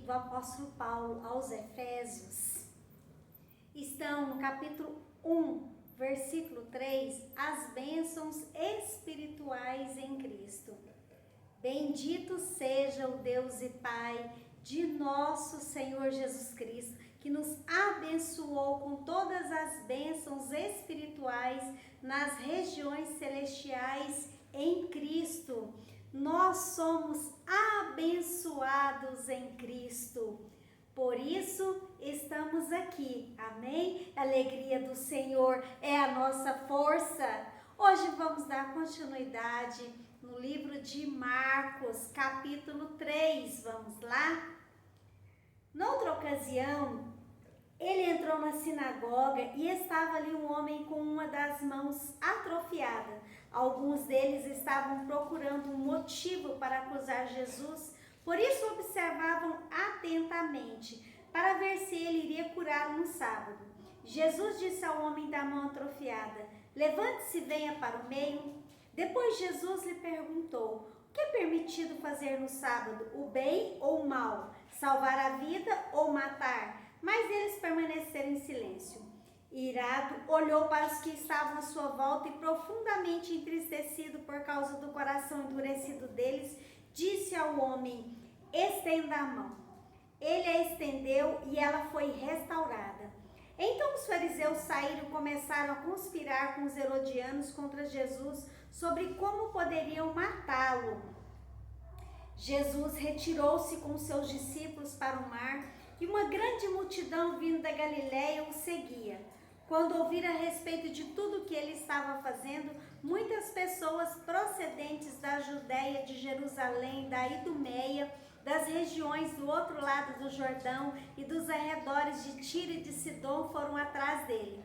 do apóstolo Paulo aos Efésios estão no capítulo 1, versículo 3, as bênçãos espirituais em Cristo. Bendito seja o Deus e Pai de nosso Senhor Jesus Cristo, que nos abençoou com todas as bênçãos espirituais nas regiões celestiais em Cristo. Nós somos abençoados em Cristo. Por isso estamos aqui, amém? A alegria do Senhor é a nossa força. Hoje vamos dar continuidade no livro de Marcos, capítulo 3. Vamos lá? Noutra ocasião, ele entrou na sinagoga e estava ali um homem com uma das mãos atrofiada. Alguns deles estavam procurando um motivo para acusar Jesus, por isso observavam atentamente, para ver se ele iria curá-lo no sábado. Jesus disse ao homem da mão atrofiada: levante-se e venha para o meio. Depois Jesus lhe perguntou: o que é permitido fazer no sábado, o bem ou o mal, salvar a vida ou matar? Mas eles permaneceram em silêncio. Irado, olhou para os que estavam à sua volta e, profundamente entristecido por causa do coração endurecido deles, disse ao homem: estenda a mão. Ele a estendeu e ela foi restaurada. Então os fariseus saíram e começaram a conspirar com os herodianos contra Jesus sobre como poderiam matá-lo. Jesus retirou-se com seus discípulos para o mar e uma grande multidão vindo da Galiléia o seguia. Quando ouviram a respeito de tudo o que ele estava fazendo, muitas pessoas procedentes da Judéia, de Jerusalém, da Idumeia, das regiões do outro lado do Jordão e dos arredores de Tiro e de Sidom foram atrás dele.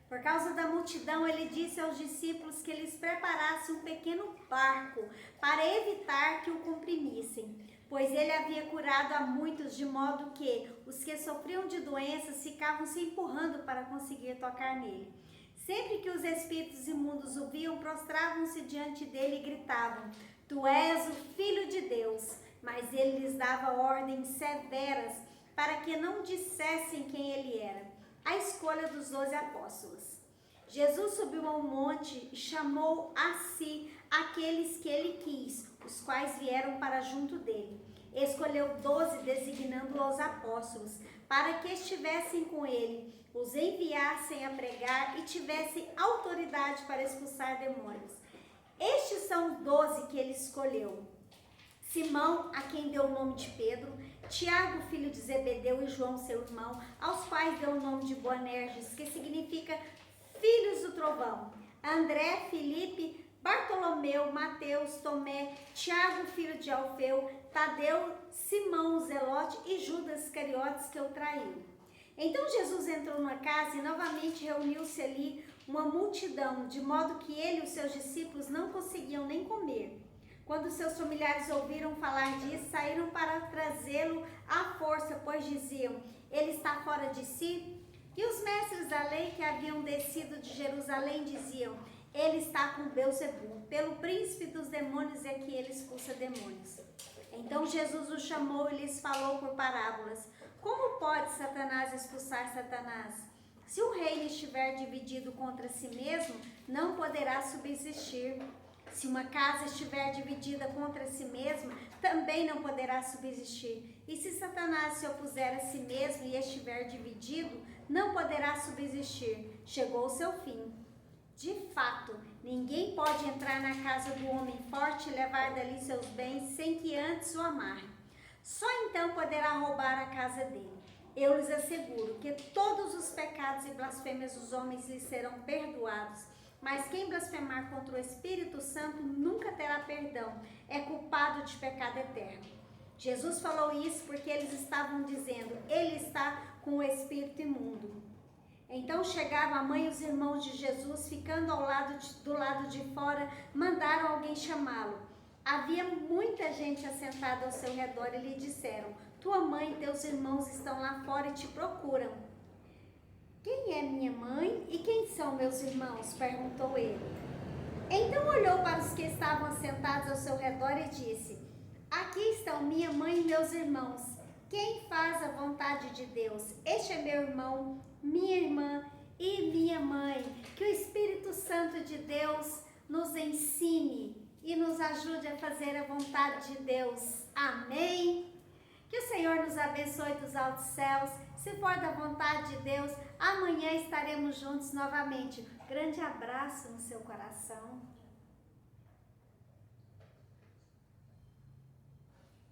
Por causa da multidão, ele disse aos discípulos que eles preparassem um pequeno barco para evitar que o comprimissem, pois ele havia curado a muitos, de modo que os que sofriam de doenças ficavam se empurrando para conseguir tocar nele. Sempre que os espíritos imundos o viam, prostravam-se diante dele e gritavam: tu és o Filho de Deus. Mas ele lhes dava ordens severas para que não dissessem quem ele era. A escolha dos 12 apóstolos. Jesus subiu a um monte e chamou a si aqueles que ele quis, os quais vieram para junto dele. Escolheu 12, designando-os apóstolos, para que estivessem com ele, os enviassem a pregar e tivessem autoridade para expulsar demônios. Estes são os 12 que ele escolheu: Simão, a quem deu o nome de Pedro, Tiago, filho de Zebedeu, e João, seu irmão, aos quais deu o nome de Boanerges, que significa filhos do trovão, André, Filipe, Bartolomeu, Mateus, Tomé, Tiago, filho de Alfeu, Tadeu, Simão, o Zelote e Judas Iscariotes, que o traiu. Então Jesus entrou numa casa e novamente reuniu-se ali uma multidão, de modo que ele e os seus discípulos não conseguiam nem comer. Quando seus familiares ouviram falar disso, saíram para trazê-lo à força, pois diziam: ele está fora de si. E os mestres da lei que haviam descido de Jerusalém diziam: ele está com Belzebu, pelo príncipe dos demônios é que ele expulsa demônios. Então Jesus os chamou e lhes falou por parábolas: como pode Satanás expulsar Satanás? Se o reino estiver dividido contra si mesmo, não poderá subsistir. Se uma casa estiver dividida contra si mesma, também não poderá subsistir. E se Satanás se opuser a si mesmo e estiver dividido, não poderá subsistir. Chegou o seu fim. De fato, ninguém pode entrar na casa do homem forte e levar dali seus bens sem que antes o amarre. Só então poderá roubar a casa dele. Eu lhes asseguro que todos os pecados e blasfêmias dos homens lhes serão perdoados. Mas quem blasfemar contra o Espírito Santo nunca terá perdão, é culpado de pecado eterno. Jesus falou isso porque eles estavam dizendo: ele está com o espírito imundo. Então chegaram a mãe e os irmãos de Jesus, ficando do lado de fora, mandaram alguém chamá-lo. Havia muita gente assentada ao seu redor e lhe disseram: tua mãe e teus irmãos estão lá fora e te procuram. Quem é minha mãe e quem são meus irmãos? Perguntou ele. Então olhou para os que estavam assentados ao seu redor e disse: aqui estão minha mãe e meus irmãos. Quem faz a vontade de Deus? Este é meu irmão, minha irmã e minha mãe. Que o Espírito Santo de Deus nos ensine e nos ajude a fazer a vontade de Deus. Amém? Que o Senhor nos abençoe dos altos céus. Se for da vontade de Deus, amanhã estaremos juntos novamente. Grande abraço no seu coração.